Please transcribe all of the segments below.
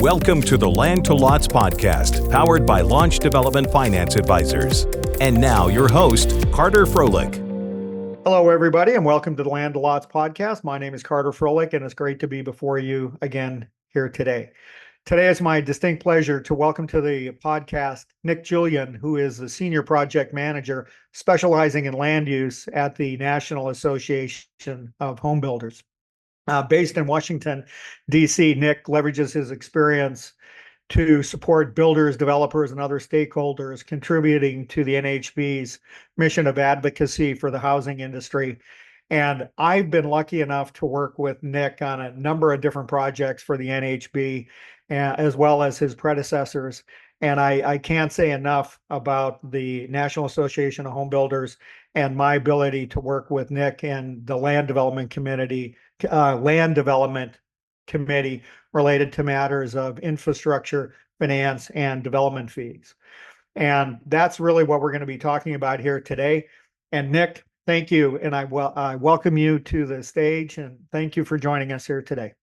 Welcome to the Land to Lots podcast, powered by Launch Development Finance Advisors. And now your host, Carter Froelich. Hello, everybody, and welcome to the Land to Lots podcast. My name is Carter Froelich, and it's great to be before you again here today. Today is my distinct pleasure to welcome to the podcast Nick Julian, who is the Senior Project Manager specializing in land use at the National Association of Home Builders. Based in Washington, D.C., Nick leverages his experience to support builders, developers, and other stakeholders contributing to the NHB's mission of advocacy for the housing industry. And I've been lucky enough to work with Nick on a number of different projects for the NHB, as well as his predecessors. And I can't say enough about the National Association of Home Builders and my ability to work with Nick and the land development committee related to matters of infrastructure, finance, and development fees. And that's really what we're going to be talking about here today. And Nick, thank you. And I welcome you to the stage, and thank you for joining us here today.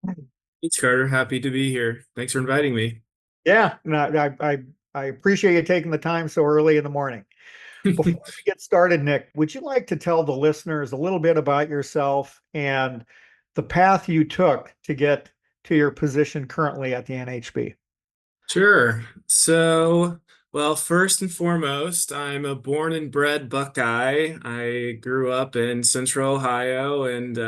Thanks, Carter. Happy to be here. Thanks for inviting me. Yeah, no, I appreciate you taking the time so early in the morning. Before we get started, Nick, would you like to tell the listeners a little bit about yourself and the path you took to get to your position currently at the NHB? Sure. So, well, first and foremost, I'm a born and bred Buckeye. I grew up in Central Ohio and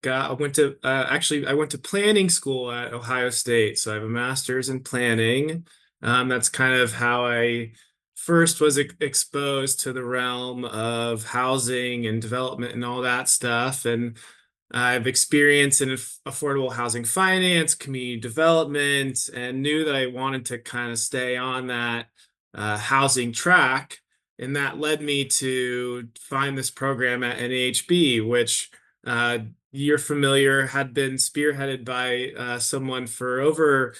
I went to planning school at Ohio State. So I have a master's in planning. That's kind of how I first was exposed to the realm of housing and development and all that stuff. And I've experience in affordable housing finance, community development, and knew that I wanted to kind of stay on that housing track. And that led me to find this program at NHB, which you're familiar, had been spearheaded by someone for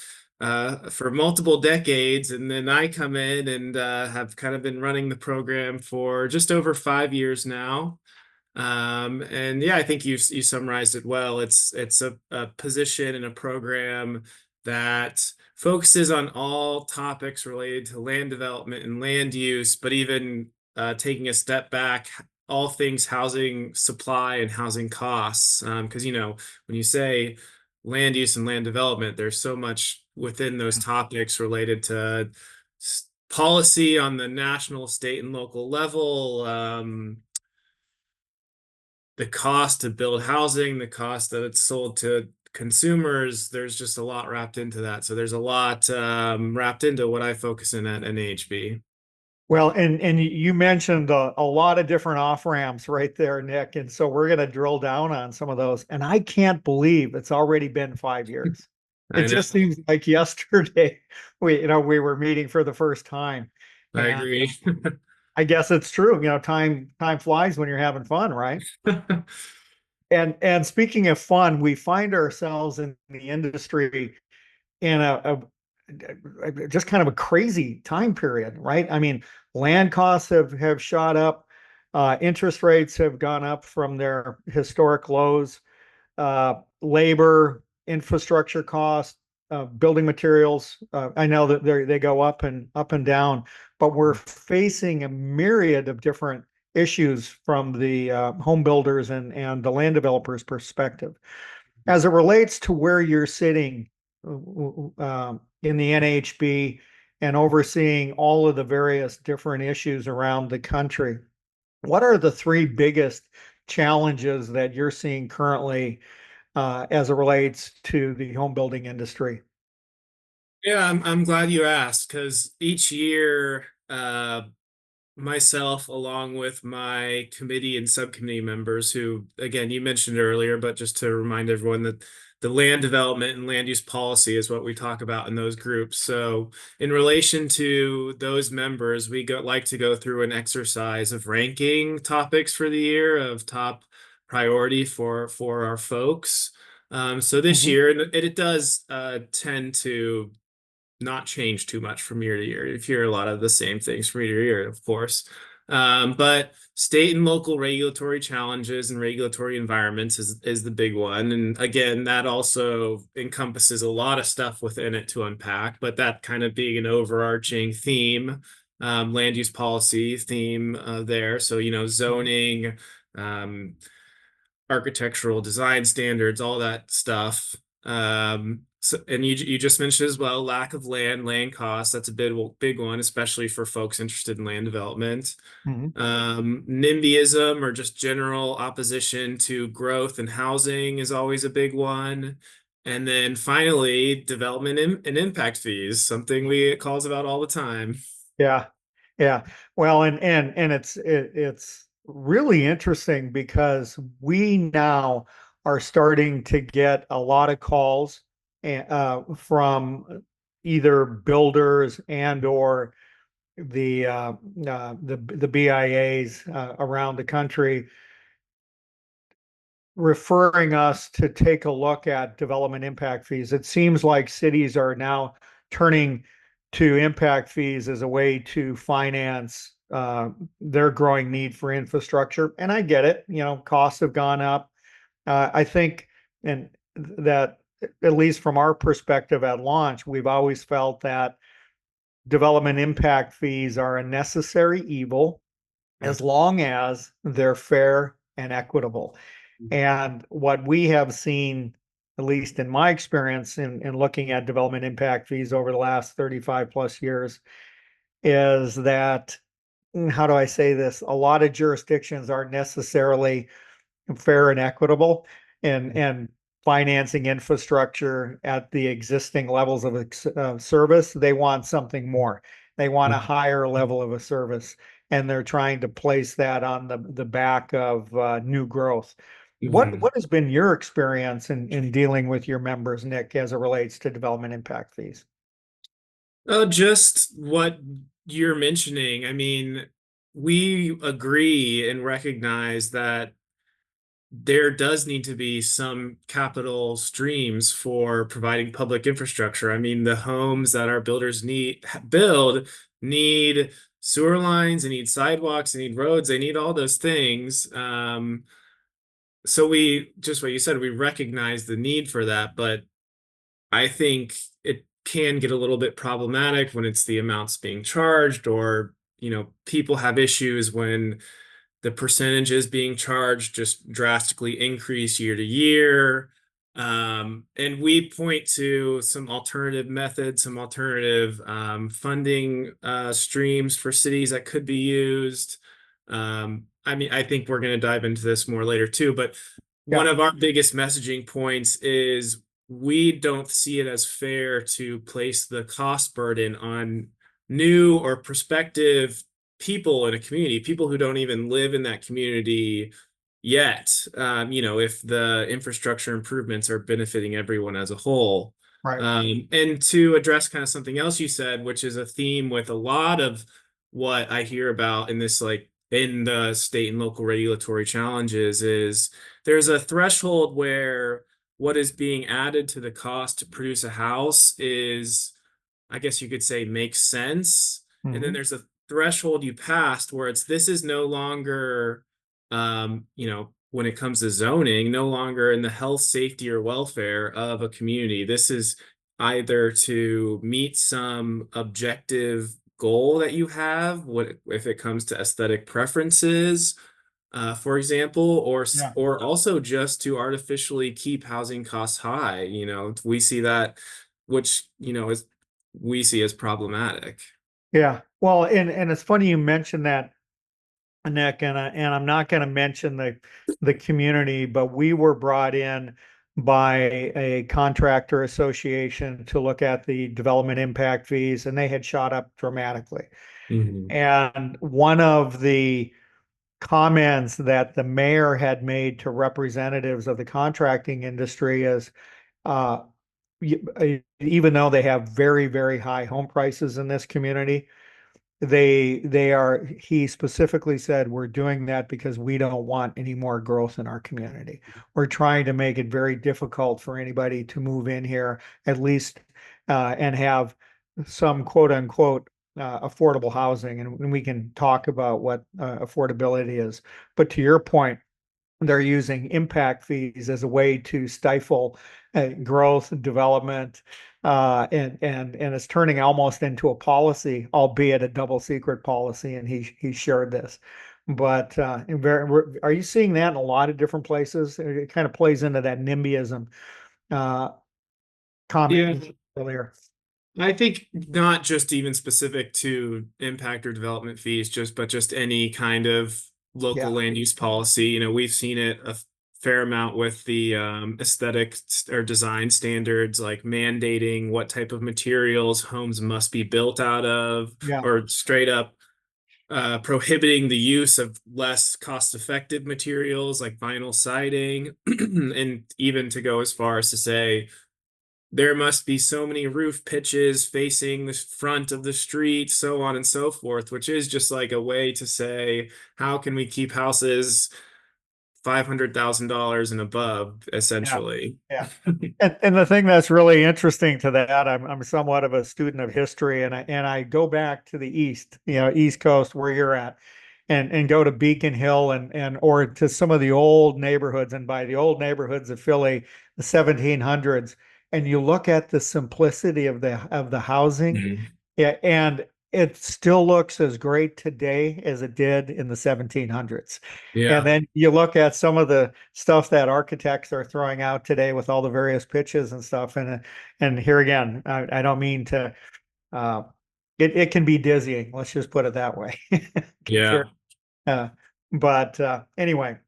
multiple decades. And then I come in and have kind of been running the program for just over 5 years now. And yeah, I think you summarized it well. It's a position and a program that focuses on all topics related to land development and land use, but even taking a step back, all things housing supply and housing costs. Because when you say land use and land development, there's so much within those topics related to policy on the national, state, and local level. The cost to build housing, the cost that it's sold to consumers, there's just a lot wrapped into that. So there's a lot wrapped into what I focus in at NHB. Well, and you mentioned a lot of different off-ramps right there, Nick. And so we're going to drill down on some of those. And I can't believe it's already been 5 years. It just seems like yesterday we were meeting for the first time. I agree. I guess it's true. Time flies when you're having fun, right? And speaking of fun, we find ourselves in the industry in a just kind of a crazy time period, right? I mean, land costs have shot up, interest rates have gone up from their historic lows, labor, infrastructure costs, building materials. I know that they go up and down, but we're facing a myriad of different issues from the home builders and the land developers' perspective. As it relates to where you're sitting in the NHB and overseeing all of the various different issues around the country, what are the three biggest challenges that you're seeing currently as it relates to the home building industry? Yeah, I'm glad you asked, because each year, myself, along with my committee and subcommittee members, who, again, you mentioned earlier, but just to remind everyone that the land development and land use policy is what we talk about in those groups. So in relation to those members, we like to go through an exercise of ranking topics for the year of top priority for our folks. So this year, and it does tend to not change too much from year to year. You hear a lot of the same things from year to year, of course. But state and local regulatory challenges and regulatory environments is the big one. And again, that also encompasses a lot of stuff within it to unpack, but that kind of being an overarching theme, land use policy theme there. So, zoning, um, architectural design standards, all that stuff. And you just mentioned as well, lack of land costs. That's a big one, especially for folks interested in land development. Mhm. NIMBYism, or just general opposition to growth and housing, is always a big one. And then finally, development and impact fees, something we calls about all the time. Yeah. Yeah. Well, and it's really interesting because we now are starting to get a lot of calls from either builders and or the BIAs around the country referring us to take a look at development impact fees. It seems like cities are now turning to impact fees as a way to finance their growing need for infrastructure. And I get it, costs have gone up. I think, and that at least from our perspective at launch, we've always felt that development impact fees are a necessary evil as long as they're fair and equitable. And what we have seen, at least in my experience in looking at development impact fees over the last 35 plus years, is that, how do I say this? A lot of jurisdictions aren't necessarily fair and equitable and financing infrastructure at the existing levels of service. They want something more. They want a higher level of a service, and they're trying to place that on the back of new growth. What has been your experience in dealing with your members, Nick, as it relates to development impact fees? Just what you're mentioning. I mean, we agree and recognize that there does need to be some capital streams for providing public infrastructure. I mean, the homes that our builders need sewer lines, they need sidewalks, they need roads, they need all those things. So we, just what you said, we recognize the need for that, but I think it can get a little bit problematic when it's the amounts being charged, or, people have issues when the percentages being charged just drastically increase year to year. And we point to some alternative methods, some alternative funding streams for cities that could be used. I mean, I think we're going to dive into this more later too, but one Yeah, of our biggest messaging points is we don't see it as fair to place the cost burden on new or prospective people in a community, people who don't even live in that community yet, if the infrastructure improvements are benefiting everyone as a whole. right. And to address kind of something else you said, which is a theme with a lot of what I hear about in this, like in the state and local regulatory challenges, is there's a threshold where what is being added to the cost to produce a house is, I guess you could say, makes sense. And then Mhm. there's a threshold you passed where this is no longer, when it comes to zoning, no longer in the health, safety, or welfare of a community. This is either to meet some objective goal that you have, what if it comes to aesthetic preferences, for example, Yeah. or also just to artificially keep housing costs high. We see that, which is we see as problematic. Yeah. Well, and it's funny you mentioned that, Nick, and I'm not going to mention the community, but we were brought in by a contractor association to look at the development impact fees, and they had shot up dramatically. Mhm. And one of the comments that the mayor had made to representatives of the contracting industry is, uh, even though they have very, very high home prices in this community, he specifically said, we're doing that because we don't want any more growth in our community. We're trying to make it very difficult for anybody to move in here, at least, and have some quote unquote affordable housing, and we can talk about what affordability is. But to your point, they're using impact fees as a way to stifle growth and development, and it's turning almost into a policy, albeit a double secret policy. And he shared this, but are you seeing that in a lot of different places? It kind of plays into that NIMBYism Yeah, comment earlier. I think not just even specific to impact or development fees, but just any kind of local Yeah, land use policy. We've seen it a fair amount with the aesthetic or design standards, like mandating what type of materials homes must be built out of, yeah, or straight up prohibiting the use of less cost-effective materials like vinyl siding, and even to go as far as to say there must be so many roof pitches facing the front of the street, so on and so forth, which is just like a way to say, how can we keep houses $500,000 and above, yeah, essentially? yeah. And the thing that's really interesting to that, I'm somewhat of a student of history, and I go back to the East, East Coast where you're at, and go to Beacon Hill, and or to some of the old neighborhoods. And by the old neighborhoods of Philly, the 1700s, and you look at the simplicity of the housing, Mhm. yeah, and it still looks as great today as it did in the 1700s. And Yeah, then you look at some of the stuff that architects are throwing out today with all the various pitches and stuff. And here again, I don't mean to, uh, it can be dizzying. Let's just put it that way. yeah, Compare, uh, but anyway,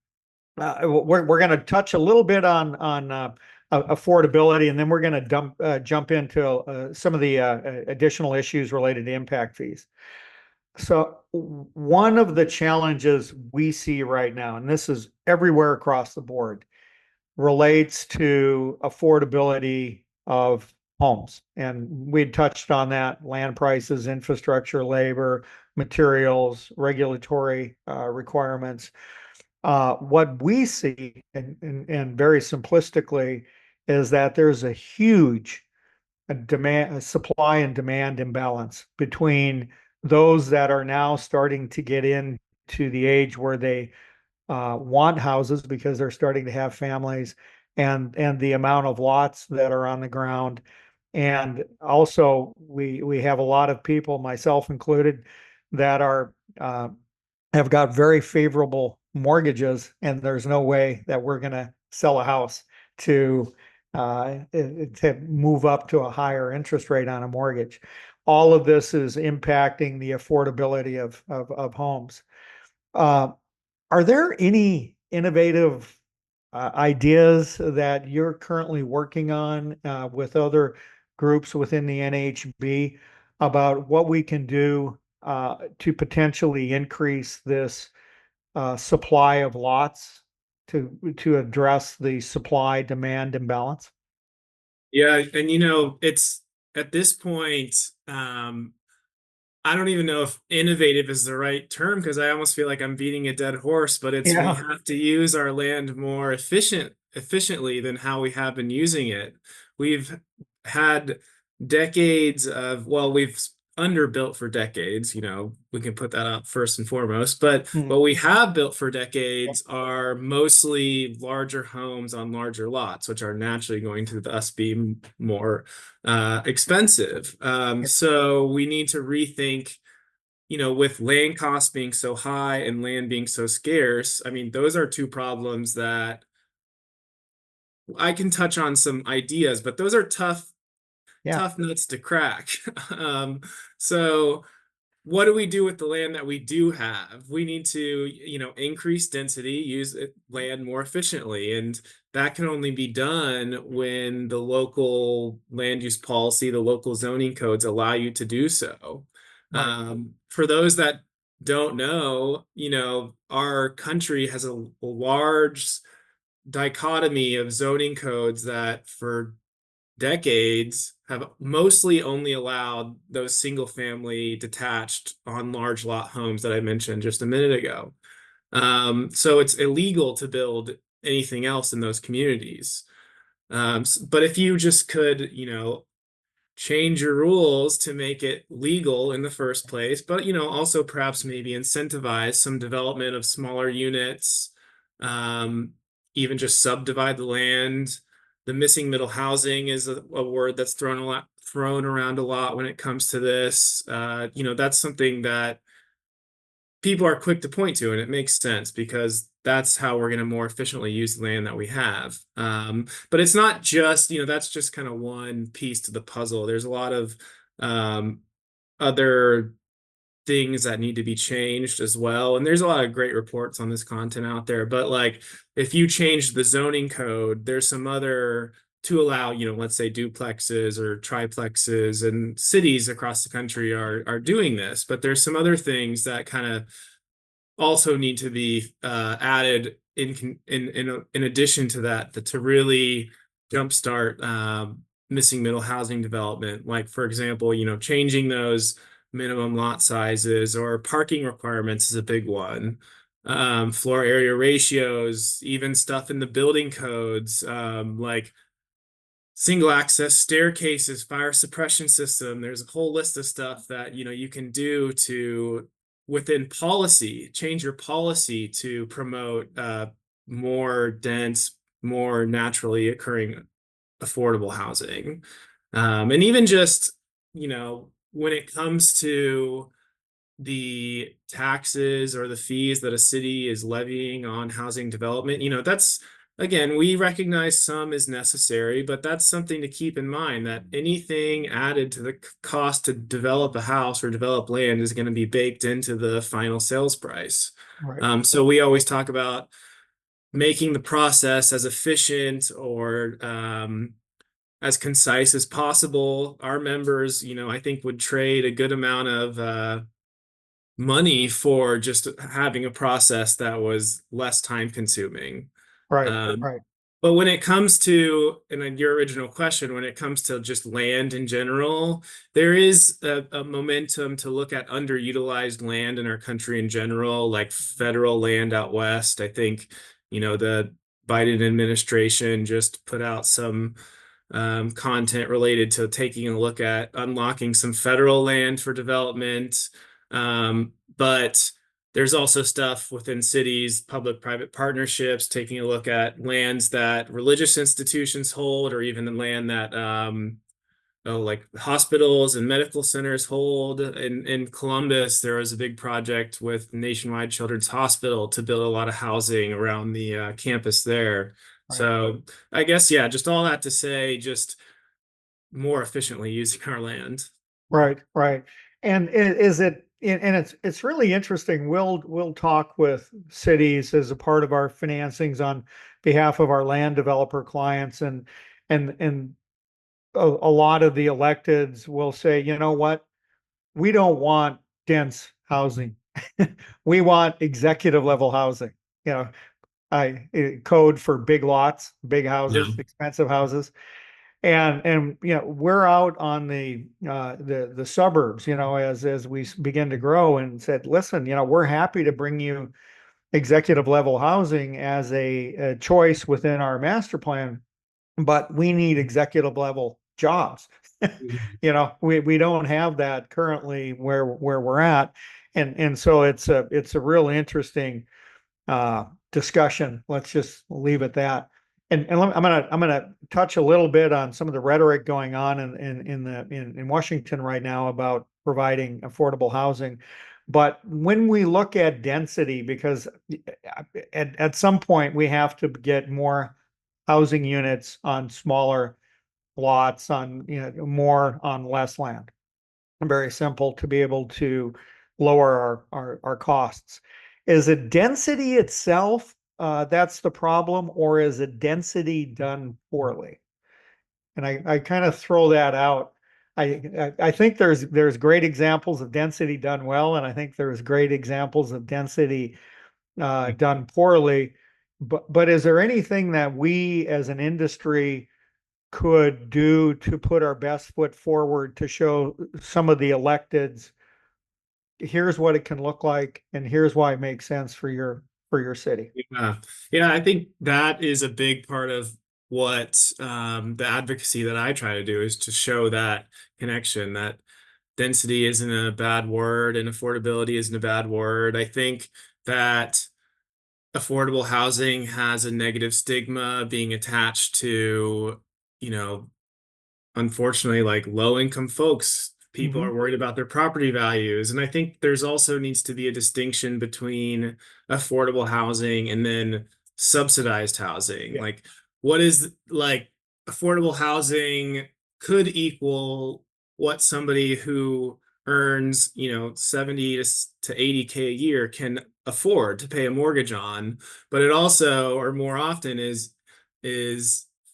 we're going to touch a little bit on affordability, and then we're going to jump into some of the additional issues related to impact fees. So one of the challenges we see right now, and this is everywhere across the board, relates to affordability of homes. And we touched on that: land prices, infrastructure, labor, materials, regulatory requirements. What we see, and very simplistically, is that there's a huge a supply and demand imbalance between those that are now starting to get into the age where they want houses because they're starting to have families, and the amount of lots that are on the ground. And also, we have a lot of people, myself included, that are have got very favorable mortgages, and there's no way that we're going to sell a house to to move up to a higher interest rate on a mortgage. All of this is impacting the affordability of homes. Uh, are there any innovative ideas that you're currently working on with other groups within the NHB about what we can do to potentially increase this supply of lots to address the supply demand imbalance? yeah. And it's at this point, I don't even know if innovative is the right term, because I almost feel like I'm beating a dead horse, but it's we Yeah. have to use our land more efficiently than how we have been using it. We've had decades of, well, we've underbuilt for decades, we can put that up first and foremost, but Hmm. what we have built for decades are mostly larger homes on larger lots, which are naturally going to thus be more expensive. So we need to rethink, with land costs being so high and land being so scarce. I mean, those are two problems that I can touch on some ideas, but those are Yeah. tough nuts to crack. Um, so what do we do with the land that we do have? We need to, increase density, use land more efficiently. And that can only be done when the local land use policy, the local zoning codes allow you to do so. Right. For those that don't know, our country has a large dichotomy of zoning codes that for decades have mostly only allowed those single family detached on large lot homes that I mentioned just a minute ago. So it's illegal to build anything else in those communities. But if you just could, change your rules to make it legal in the first place, but also perhaps maybe incentivize some development of smaller units, even just subdivide the land. The missing middle housing is a word that's thrown around a lot when it comes to this. That's something that people are quick to point to, and it makes sense because that's how we're going to more efficiently use the land that we have. But it's not just, that's just kind of one piece to the puzzle. There's a lot of other things that need to be changed as well. And there's a lot of great reports on this content out there. But like, if you change the zoning code, there's some other to allow, let's say duplexes or triplexes, and cities across the country are doing this. But there's some other things that kind of also need to be added in addition to that to really jumpstart missing middle housing development. Like, for example, changing those minimum lot sizes, or parking requirements is a big one. Floor area ratios, even stuff in the building codes, like single access staircases, fire suppression system. There's a whole list of stuff that you can do to, within policy, change your policy to promote more dense, more naturally occurring affordable housing. And even just, when it comes to the taxes or the fees that a city is levying on housing development, that's, again, we recognize some is necessary, but that's something to keep in mind, that anything added to the cost to develop a house or develop land is going to be baked into the final sales price. Right. So we always talk about making the process as efficient or as concise as possible. Our members, I think, would trade a good amount of money for just having a process that was less time consuming. Right. Um, Right. but when it comes to, and then your original question, when it comes to just land in general, there is a momentum to look at underutilized land in our country in general, like federal land out west. I think, the Biden administration just put out some content related to taking a look at unlocking some federal land for development. But there's also stuff within cities, public-private partnerships, taking a look at lands that religious institutions hold, or even the land that like hospitals and medical centers hold. In Columbus, there was a big project with Nationwide Children's Hospital to build a lot of housing around the campus there. Right. So I guess, yeah, just all that to say, just more efficiently using our land. Right. Right. And it's really interesting. We'll talk with cities as a part of our financings on behalf of our land developer clients, and a lot of the electeds will say, you know what, we don't want dense housing. We want executive level housing. You know, code for big lots, big houses, Yeah. expensive houses. And we're out on the suburbs, as we begin to grow, and said, listen, we're happy to bring you executive level housing as a choice within our master plan, but we need executive level jobs. We don't have that currently where we're at. And so it's a real interesting discussion. Let's just leave it that. I'm gonna touch a little bit on some of the rhetoric going on in Washington right now about providing affordable housing. But when we look at density, because at some point we have to get more housing units on smaller lots, on more on less land. Very simple to be able to lower our costs. Is it density itself that's the problem, or is it density done poorly? And I kind of throw that out. I think there's great examples of density done well, and I think there's great examples of density done poorly. But is there anything that we as an industry could do to put our best foot forward to show some of the electeds, here's what it can look like, and here's why it makes sense for your city? Yeah. I think that is a big part of what the advocacy that I try to do is to show that connection, that density isn't a bad word and affordability isn't a bad word. I think that affordable housing has a negative stigma being attached to, you know, unfortunately, like low income folks, people Hmm. are worried about their property values. And I think there's also needs to be a distinction between affordable housing and then subsidized housing. Yeah. Like, what is like affordable housing could equal what somebody who earns, 70 to 80K a year can afford to pay a mortgage on, but it also, or more often, is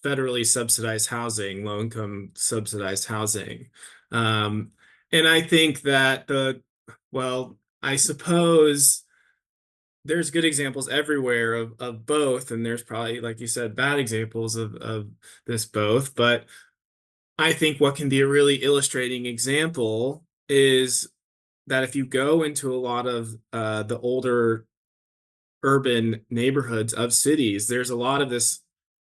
federally subsidized housing, low income subsidized housing. Um, and I think that well, I suppose there's good examples everywhere of both, and there's probably, like you said, bad examples of this both. But I think what can be a really illustrating example is that if you go into a lot of the older urban neighborhoods of cities, there's a lot of this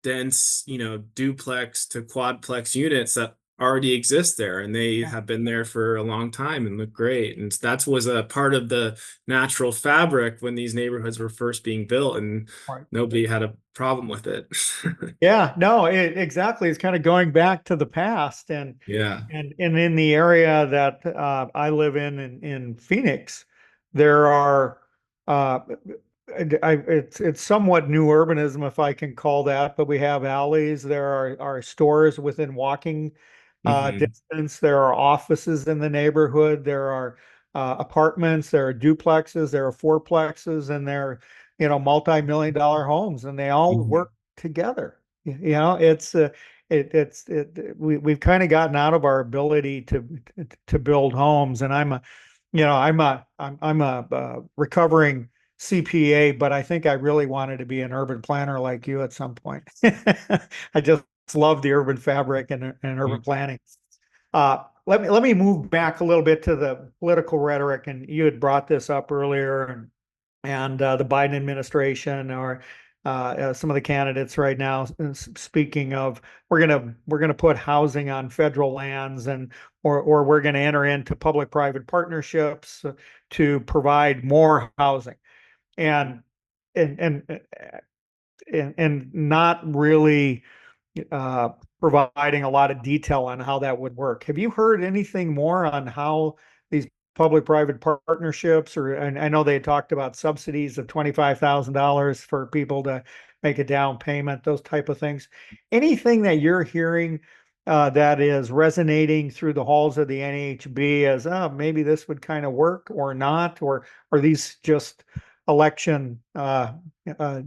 dense, duplex to quadplex units that already exist there, and they Yeah. have been there for a long time and look great. And that was a part of the natural fabric when these neighborhoods were first being built, and Right. nobody had a problem with it. Yeah, no, exactly. It's kind of going back to the past, Yeah. and in the area that I live in Phoenix, there are it's somewhat new urbanism, if I can call that, but we have alleys. There are stores within walking Hmm. distance. There are offices in the neighborhood. There are apartments. There are duplexes. There are fourplexes, and they're multi-million dollar homes, and they all Hmm. work together. It's we've kind of gotten out of our ability to build homes, and I'm a recovering CPA, but I think I really wanted to be an urban planner like you at some point. I just love the urban fabric and urban planning. Let me move back a little bit to the political rhetoric, and you had brought this up earlier, and the Biden administration or some of the candidates right now speaking of we're gonna put housing on federal lands and or we're gonna enter into public-private partnerships to provide more housing and and and and not really uh, providing a lot of detail on how that would work. Have you heard anything more on how these public-private partnerships, or, and I know they talked about subsidies of $25,000 for people to make a down payment, those type of things. Anything that you're hearing that is resonating through the halls of the NHB as, oh, maybe this would kind of work or not, or are these just election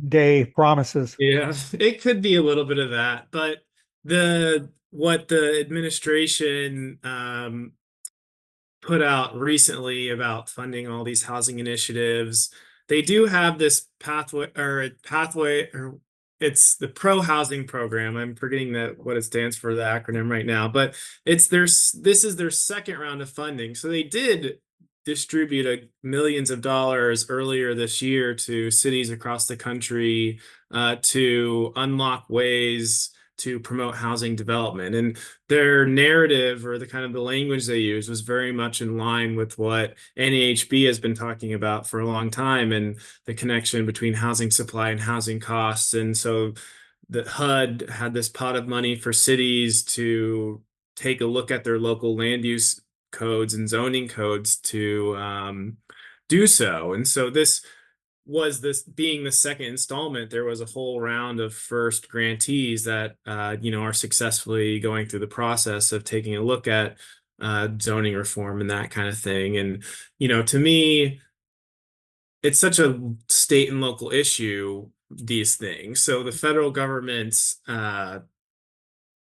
day promises? Yeah, it could be a little bit of that, but the what the administration put out recently about funding all these housing initiatives. They do have this pathway, or it's the pro housing program. I'm forgetting what it stands for, the acronym right now, but this is their second round of funding. So they did distribute millions of dollars earlier this year to cities across the country to unlock ways to promote housing development. And their narrative, or the kind of the language they use, was very much in line with what NAHB has been talking about for a long time, and the connection between housing supply and housing costs. And so the HUD had this pot of money for cities to take a look at their local land use codes and zoning codes to do so. And so this being the second installment, there was a whole round of first grantees that are successfully going through the process of taking a look at zoning reform and that kind of thing. And to me, it's such a state and local issue, these things. So the federal government's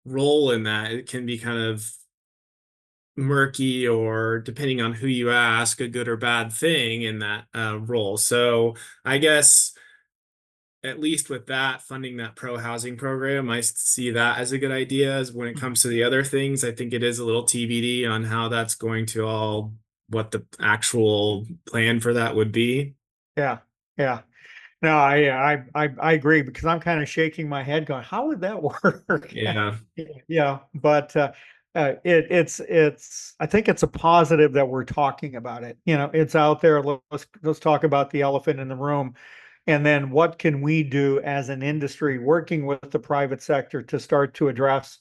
role in that, it can be kind of murky, or depending on who you ask, a good or bad thing in that role. So I guess, at least with that, funding that pro housing program, I see that as a good idea. As when it comes to the other things, I think it is a little TBD on how that's going to what the actual plan for that would be. Yeah, yeah. No, I agree because I'm kind of shaking my head going, how would that work? Yeah. Yeah, but it's I think it's a positive that we're talking about it. It's out there. Let's talk about the elephant in the room. And then what can we do as an industry working with the private sector to start to address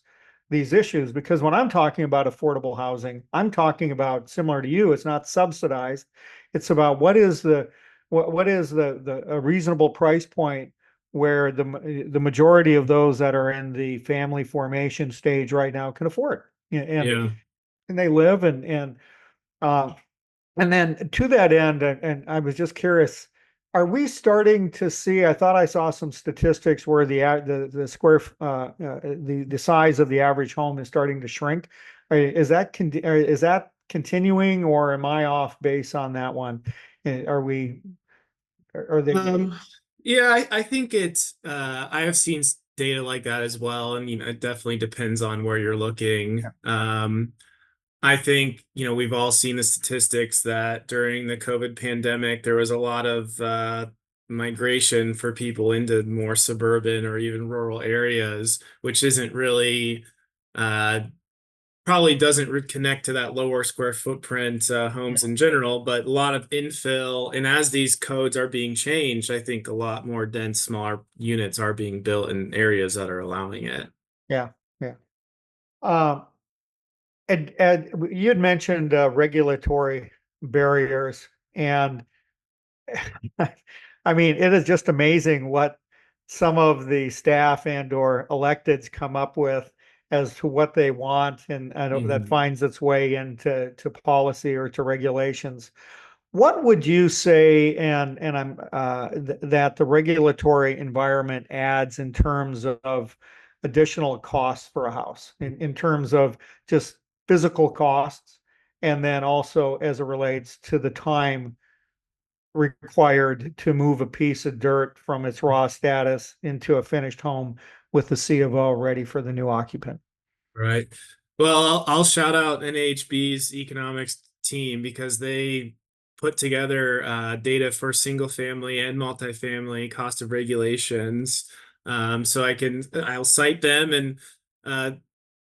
these issues? Because when I'm talking about affordable housing, I'm talking about similar to you, it's not subsidized. It's about what is the a reasonable price point where the majority of those that are in the family formation stage right now can afford. Yeah. And they live uh, and then to that end, and I was just curious, are we starting to see? I thought I saw some statistics where the square the size of the average home is starting to shrink. Is that continuing, or am I off base on that one? Are we? Are they? Um, yeah, I think I have seen data like that as well. And, it definitely depends on where you're looking. I think, we've all seen the statistics that during the COVID pandemic, there was a lot of migration for people into more suburban or even rural areas, which isn't really uh, probably doesn't connect to that lower square footprint homes in general, but a lot of infill. And as these codes are being changed, I think a lot more dense, smaller units are being built in areas that are allowing it. Yeah, yeah. Um, and you had mentioned regulatory barriers, and I mean, it is just amazing what some of the staff and or electeds come up with as to what they want, and that Mhm. finds its way into policy or to regulations. What would you say, and I'm that the regulatory environment adds in terms of additional costs for a house, in terms of just physical costs, and then also as it relates to the time required to move a piece of dirt from its raw status into a finished home with the C of O ready for the new occupant? Right. Well, I'll shout out NAHB's economics team because they put together data for single family and multifamily cost of regulations. So I'll cite them, and uh,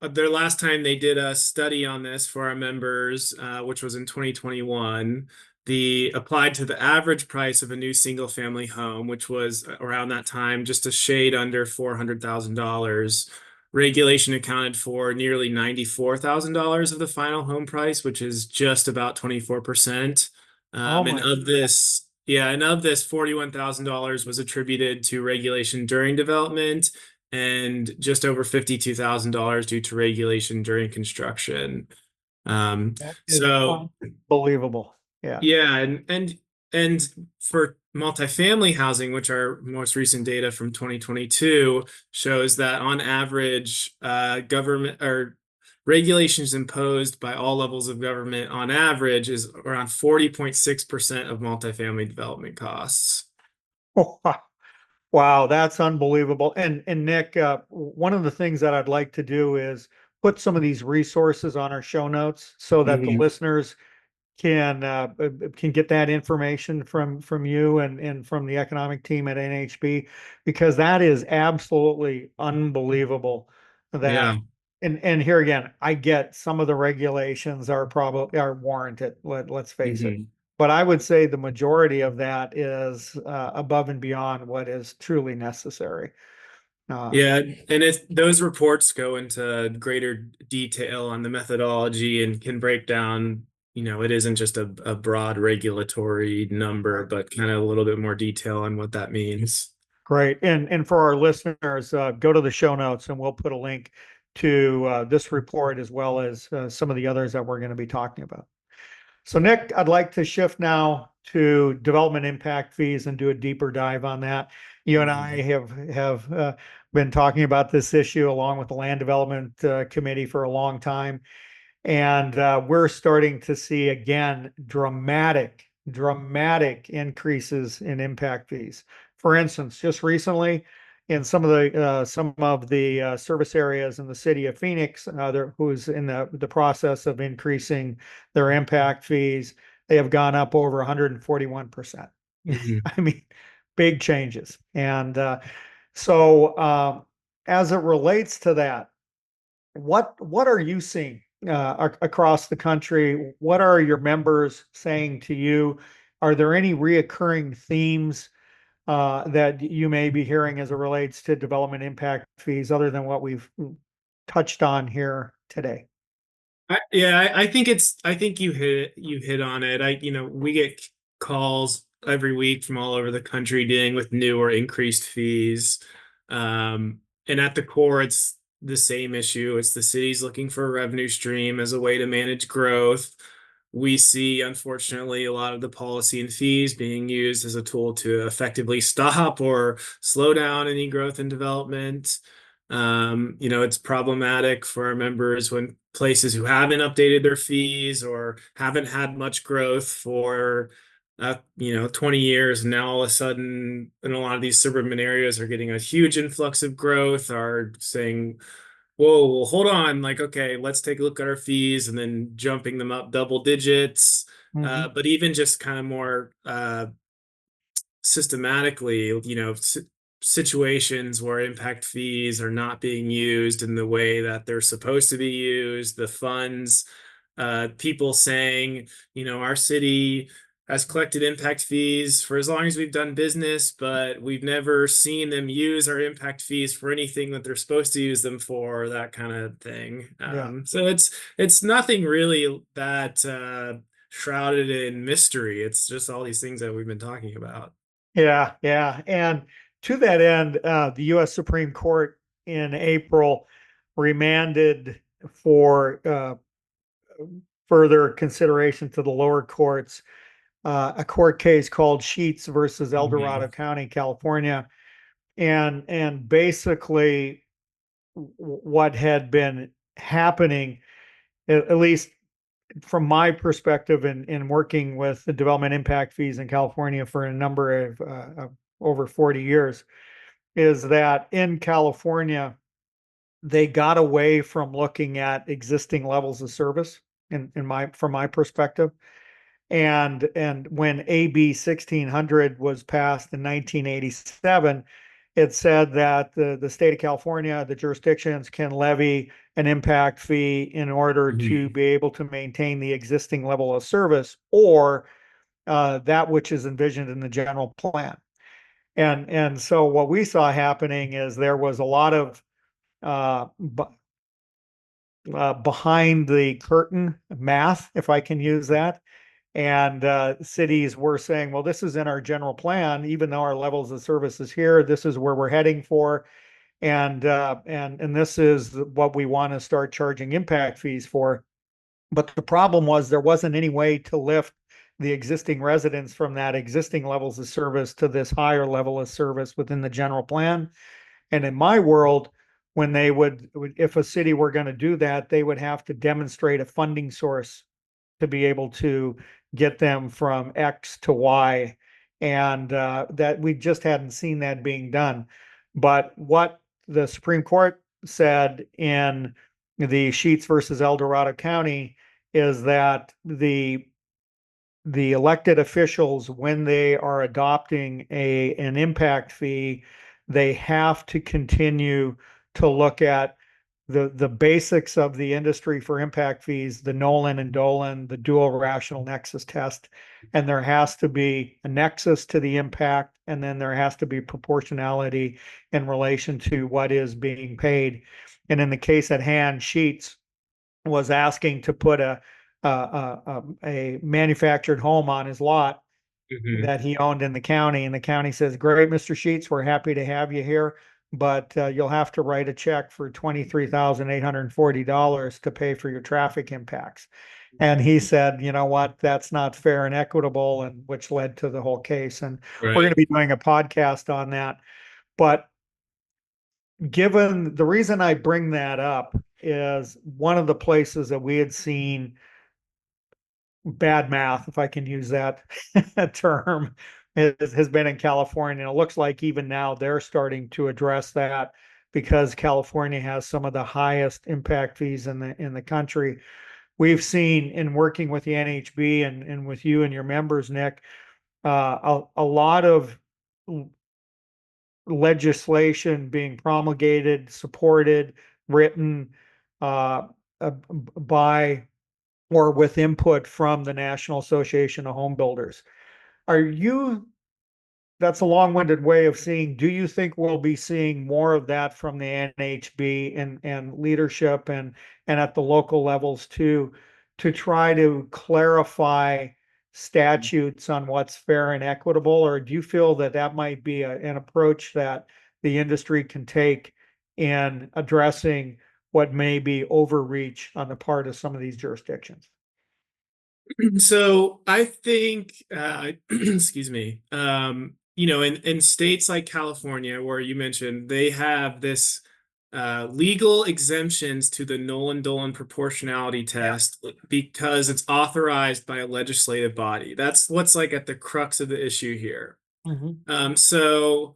their last time they did a study on this for our members, which was in 2021. The applied to the average price of a new single family home, which was around that time just a shade under $400,000. Regulation accounted for nearly $94,000 of the final home price, which is just about 24%. Oh And my, of this, yeah, and of this, $41,000 was attributed to regulation during development, and just over $52,000 due to regulation during construction. Um, that is so unbelievable. Yeah. yeah, and for multifamily housing, which our most recent data from 2022 shows that on average, government or regulations imposed by all levels of government on average is around 40.6% of multifamily development costs. Wow, that's unbelievable. And Nick, one of the things that I'd like to do is put some of these resources on our show notes so that the Mhm. listeners can get that information from you and from the economic team at NHB, because that is absolutely unbelievable that. Yeah. And here again, I get some of the regulations are warranted, let's face it. Mhm. But I would say the majority of that is above and beyond what is truly necessary. Uh, Yeah, and those reports go into greater detail on the methodology and can break down, it isn't just a broad regulatory number, but kind of a little bit more detail on what that means. Great. And for our listeners, go to the show notes and we'll put a link to this report as well as some of the others that we're going to be talking about. So Nick, I'd like to shift now to development impact fees and do a deeper dive on that. You and I have been talking about this issue along with the Land Development Committee for a long time. And we're starting to see again dramatic increases in impact fees. For instance, just recently, in some of the service areas in the city of Phoenix, who's in the process of increasing their impact fees, they have gone up over 141%. Mhm. I mean, big changes. And so as it relates to that, what are you seeing across the country? What are your members saying to you? Are there any reoccurring themes that you may be hearing as it relates to development impact fees other than what we've touched on here today? I think you hit on it. We get calls every week from all over the country dealing with new or increased fees. And at the core, it's the same issue. It's the city's looking for a revenue stream as a way to manage growth. We see, unfortunately, a lot of the policy and fees being used as a tool to effectively stop or slow down any growth and development. It's problematic for our members when places who haven't updated their fees or haven't had much growth for 20 years, and now all of a sudden in a lot of these suburban areas are getting a huge influx of growth, are saying, whoa, well, hold on, like, okay, let's take a look at our fees, and then jumping them up double digits. Mhm. But even just kind of more systematically, situations where impact fees are not being used in the way that they're supposed to be used, the funds, people saying, our city has collected impact fees for as long as we've done business, but we've never seen them use our impact fees for anything that they're supposed to use them for, that kind of thing. Yeah. So it's nothing really that shrouded in mystery. It's just all these things that we've been talking about. Yeah, yeah. And to that end, the U.S. Supreme Court in April remanded for further consideration to the lower courts a court case called Sheets versus El Dorado Mhm. County, California, and basically what had been happening, at least from my perspective in working with the development impact fees in California for a number of over 40 years, is that in California, they got away from looking at existing levels of service from my perspective. And when AB 1600 was passed in 1987, it said that the state of California, the jurisdictions can levy an impact fee in order to Mhm. be able to maintain the existing level of service or that which is envisioned in the general plan. And so what we saw happening is there was a lot of uh, behind the curtain math, if I can use that. And cities were saying, well, this is in our general plan, even though our levels of service is here, this is where we're heading for. And this is what we want to start charging impact fees for. But the problem was there wasn't any way to lift the existing residents from that existing levels of service to this higher level of service within the general plan. And in my world, when they would, if a city were going to do that, they would have to demonstrate a funding source to be able to get them from X to Y. And that we just hadn't seen that being done. But what the Supreme Court said in the Sheets versus El Dorado County is that the elected officials, when they are adopting an impact fee, they have to continue to look at the basics of the industry for impact fees, the Nolan and Dolan, the dual rational nexus test, and there has to be a nexus to the impact, and then there has to be proportionality in relation to what is being paid. And in the case at hand, Sheets was asking to put a manufactured home on his lot Mhm. that he owned in the county, and the county says, "Great, Mr. Sheets, we're happy to have you here, but you'll have to write a check for $23,840 to pay for your traffic impacts." And he said, "You know what? That's not fair and equitable," and which led to the whole case. And we're going to Right. be doing a podcast on that. But given the reason I bring that up is one of the places that we had seen bad math, if I can use that term, has been in California. And it looks like even now they're starting to address that because California has some of the highest impact fees in the country. We've seen in working with the NHB and with you and your members, Nick, a lot of legislation being promulgated, supported, written by or with input from the National Association of Home Builders. Are you That's a long-winded way of seeing, do you think we'll be seeing more of that from the NHB and leadership and at the local levels too, to try to clarify statutes on what's fair and equitable? Or do you feel that that might be an approach that the industry can take in addressing what may be overreach on the part of some of these jurisdictions? So I think, excuse me, in states like California, where you mentioned, they have this legal exemptions to the Nolan-Dolan proportionality Yeah. test because it's authorized by a legislative body. That's what's like at the crux of the issue here. Mhm. So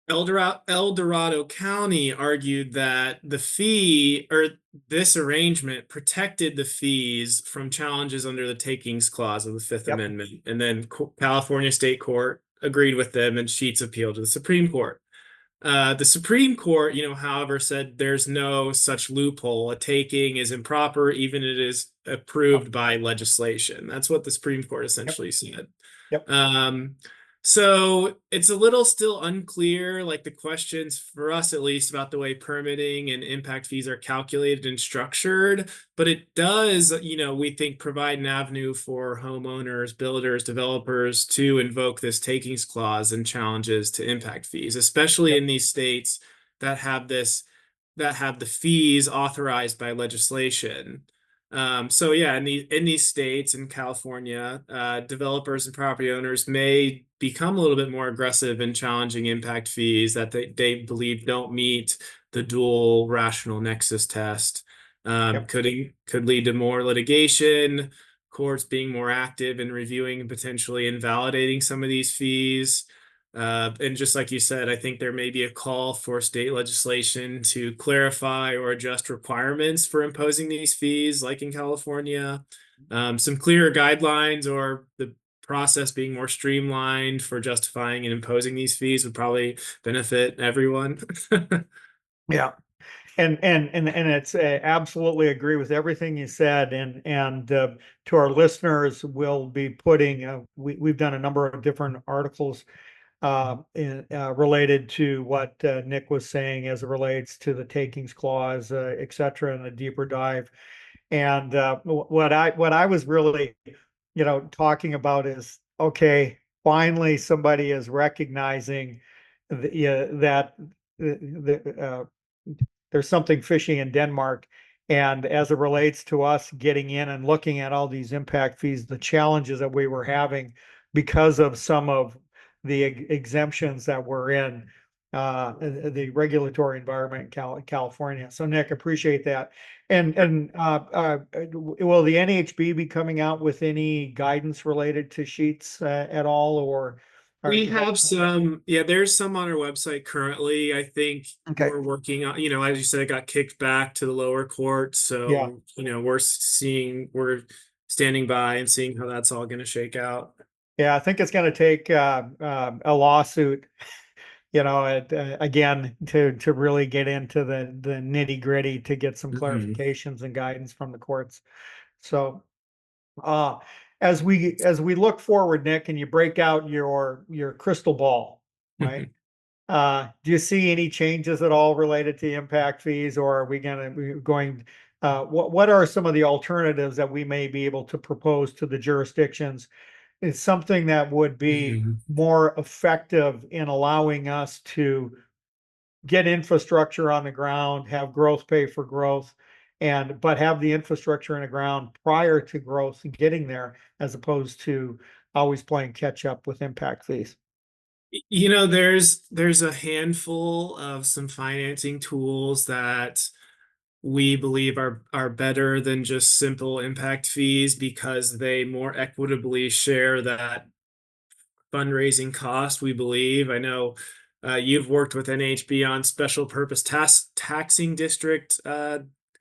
El Dorado County argued that the fee or this arrangement protected the fees from challenges under the takings clause of the Fifth Yep. Amendment. And then California State Court agreed with them, and Sheets appealed to the Supreme Court. The Supreme Court, however, said there's no such loophole. A taking is improper, even if it is approved by legislation. That's what the Supreme Court Yep. essentially said. Yep. So it's a little still unclear, like the questions for us at least about the way permitting and impact fees are calculated and structured, but it does, we think provide an avenue for homeowners, builders, developers to invoke this takings clause and challenges to impact fees, especially Yep. in these states that have the fees authorized by legislation. So yeah, in these states, in California, developers and property owners may become a little bit more aggressive in challenging impact fees that they believe don't meet the dual rational nexus test. Yep. Could lead to more litigation, courts being more active in reviewing and potentially invalidating some of these fees. And just like you said, I think there may be a call for state legislation to clarify or adjust requirements for imposing these fees, like in California. Some clearer guidelines or the process being more streamlined for justifying and imposing these fees would probably benefit everyone. Yeah. And it's absolutely agree with everything you said. And to our listeners, we'll be putting, we've done a number of different articles related to what Nick was saying as it relates to the takings clause, et cetera, and a deeper dive. And what I was really, talking about is, okay, finally somebody is recognizing that there's something fishy in Denmark. And as it relates to us getting in and looking at all these impact fees, the challenges that we were having because of some of the exemptions that were in the regulatory environment in California. So Nick, appreciate that. And will the NHB be coming out with any guidance related to sheets at all, or We is that have some, yeah, there's some on our website currently. I think okay? we're working on, as you said, it got kicked back to the lower court. Yeah. So, we're standing by and seeing how that's all going to shake out. Yeah, I think it's going to take a lawsuit, again, to really get into the nitty gritty to get some Mhm. clarifications and guidance from the courts. So, uh, as we look forward, Nick, and you break out your crystal ball, right? Do you see any changes at all related to impact fees, or are we going? What are some of the alternatives that we may be able to propose to the jurisdictions? Is something that would be Mhm. more effective in allowing us to get infrastructure on the ground, have growth pay for growth, but have the infrastructure in the ground prior to growth getting there, as opposed to always playing catch up with impact fees. There's a handful of some financing tools that we believe are better than just simple impact fees because they more equitably share that fundraising cost, we believe. I know you've worked with NHB on special purpose taxing district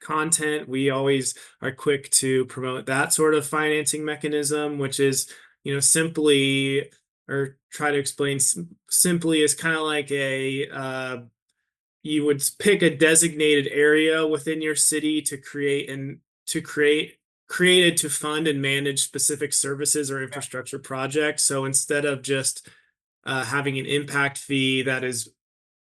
content. We always are quick to promote that sort of financing mechanism, which is, simply or try to explain simply, is kind of like you would pick a designated area within your city to created to fund and manage specific services or infrastructure projects. So instead of just having an impact fee that is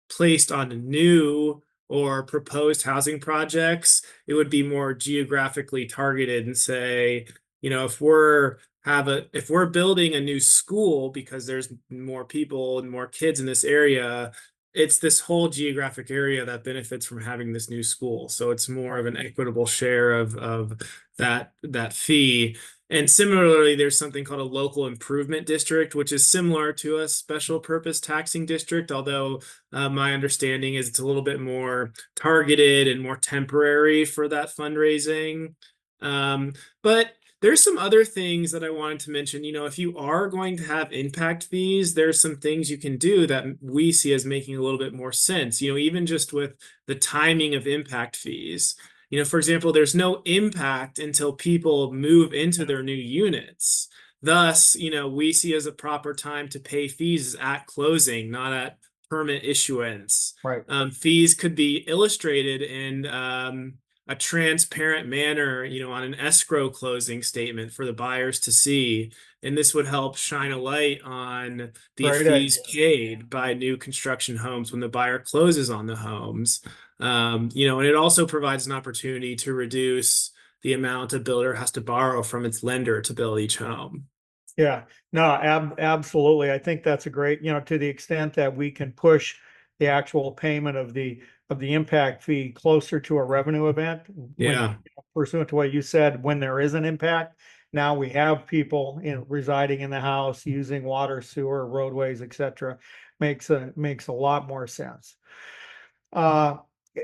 placed on new or proposed housing projects, it would be more geographically targeted and say, if we're building a new school because there's more people and more kids in this area, it's this whole geographic area that benefits from having this new school. So it's more of an equitable share of that fee. And similarly, there's something called a local improvement district, which is similar to a special purpose taxing district, although my understanding is it's a little bit more targeted and more temporary for that fundraising. But there's some other things that I wanted to mention. If you are going to have impact fees, there's some things you can do that we see as making a little bit more sense, even just with the timing of impact fees. For example, there's no impact until people move into their new units. Thus, we see as a proper time to pay fees at closing, not at permit issuance. Right. Fees could be illustrated in a transparent manner, on an escrow closing statement for the buyers to see. And this would help shine a light on the fees paid by new construction homes when the buyer closes on the homes. And it also provides an opportunity to reduce the amount a builder has to borrow from its lender to build each home. Yeah, no, absolutely. I think that's a great, to the extent that we can push the actual payment of the impact fee closer to a revenue event. Yeah. Pursuant to what you said, when there is an impact, now we have people residing in the house using water, sewer, roadways, etc. Makes a lot more sense.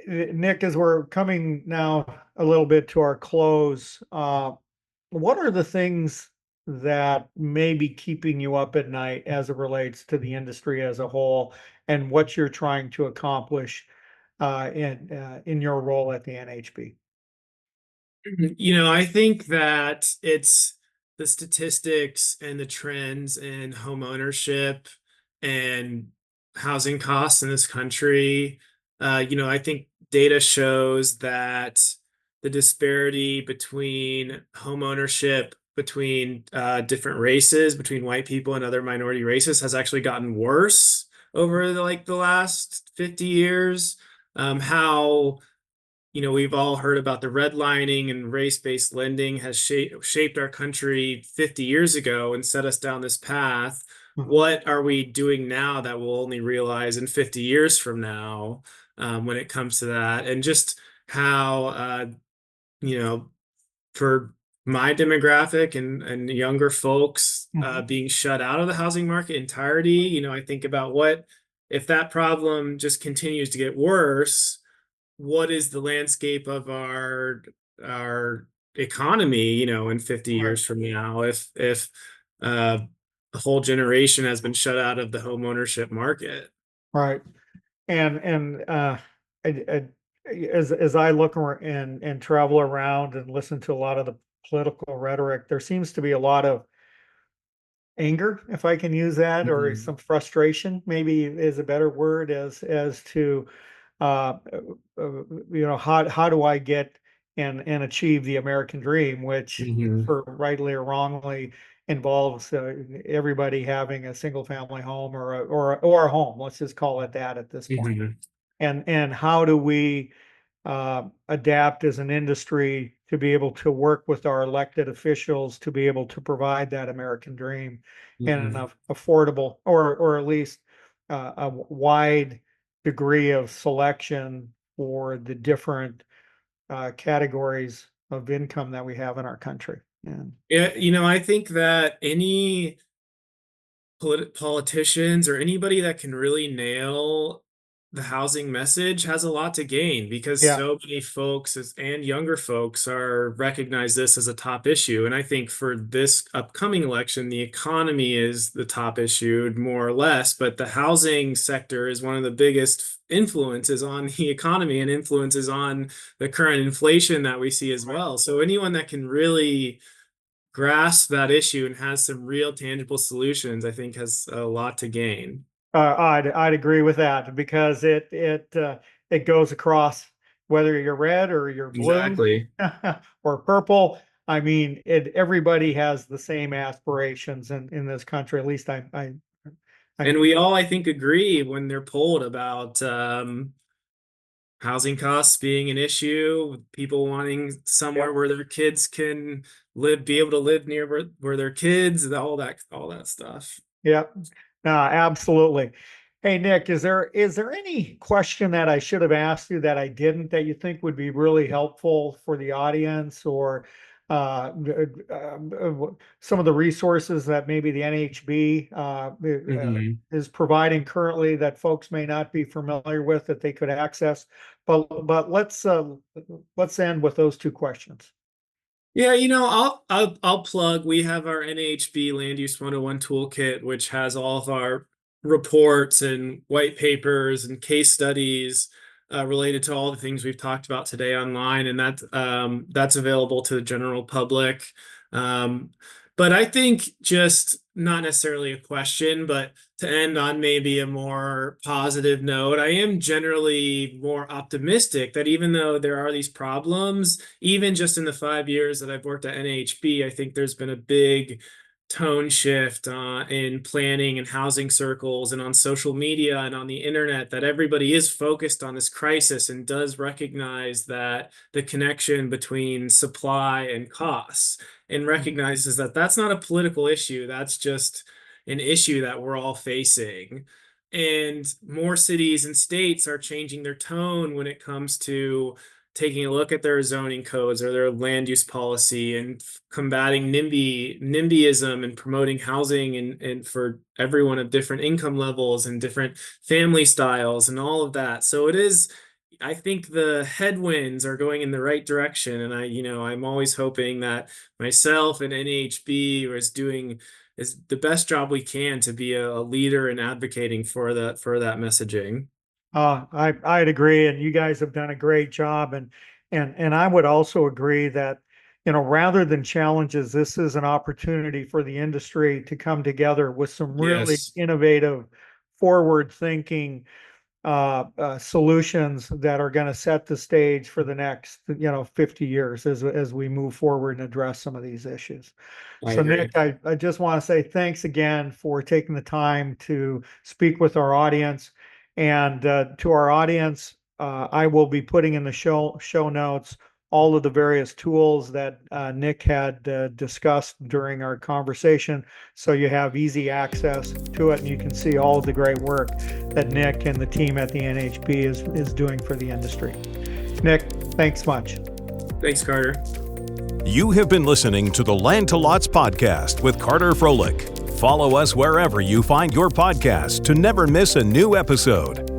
Nick, as we're coming now a little bit to our close, what are the things that may be keeping you up at night as it relates to the industry as a whole, and what you're trying to accomplish in your role at the NHB? I think that it's the statistics and the trends in home ownership and housing costs in this country. I think data shows that the disparity between home ownership between different races, between white people and other minority races, has actually gotten worse over the last 50 years. How we've all heard about the redlining and race-based lending has shaped our country 50 years ago and set us down this path. What are we doing now that we'll only realize in 50 years from now, when it comes to that? And just how, for my demographic and younger folks being shut out of the housing market entirety, I think about what if that problem just continues to get worse. What is the landscape of our economy, in 50 years from now, if a whole generation has been shut out of the home ownership market? Right. And as I look around and travel around and listen to a lot of the political rhetoric, there seems to be a lot of anger, if I can use that, or some frustration, maybe is a better word, as to how do I get and achieve the American dream, which for rightly or wrongly involves everybody having a single family home or a home. Let's just call it that at this point. And how do we adapt as an industry to be able to work with our elected officials to be able to provide that American dream in an affordable or at least a wide degree of selection for the different categories of income that we have in our country. And yeah, I think that any politicians or anybody that can really nail the housing message has a lot to gain, because so many folks and younger folks recognize this as a top issue. And I think for this upcoming election, the economy is the top issue, more or less, but the housing sector is one of the biggest influences on the economy and influences on the current inflation that we see as well. So anyone that can really grasps that issue and has some real tangible solutions, I think has a lot to gain. I'd agree with that because it goes across whether you're red or you're blue Exactly. or purple. I mean, everybody has the same aspirations in this country. At least And we all, I think, agree when they're polled about housing costs being an issue, people wanting somewhere Yep. where their kids can live, be able to live near where their kids, all that stuff. Yep. No, absolutely. Hey, Nick, is there any question that I should have asked you that I didn't that you think would be really helpful for the audience or some of the resources that maybe the NHB Mhm. is providing currently that folks may not be familiar with that they could access? But let's end with those two questions. Yeah, I'll plug. We have our NHB Land Use 101 toolkit, which has all of our reports and white papers and case studies related to all the things we've talked about today online, and that's available to the general public. Um, but I think just not necessarily a question, but to end on maybe a more positive note, I am generally more optimistic that even though there are these problems, even just in the 5 years that I've worked at NHB, I think there's been a big tone shift in planning and housing circles and on social media and on the internet, that everybody is focused on this crisis and does recognize that the connection between supply and costs, and recognizes that that's not a political issue, that's just an issue that we're all facing. And more cities and states are changing their tone when it comes to taking a look at their zoning codes or their land use policy and combating NIMBYism and promoting housing and for everyone of different income levels and different family styles and all of that. So I think the headwinds are going in the right direction. And I'm always hoping that myself and NHB is the best job we can to be a leader in advocating for that messaging. I'd agree, and you guys have done a great job, and I would also agree that, rather than challenges, this is an opportunity for the industry to come together with some really Yes, innovative, forward-thinking solutions that are going to set the stage for the next 50 years as we move forward and address some of these issues. I So Nick, agree. I just want to say thanks again for taking the time to speak with our audience, and to our audience, I will be putting in the show notes all of the various tools that Nick had discussed during our conversation, so you have easy access to it and you can see all of the great work that Nick and the team at the NHB is doing for the industry. Nick, thanks much. Thanks, Carter. You have been listening to the Land to Lots podcast with Carter Froelich. Follow us wherever you find your podcast to never miss a new episode.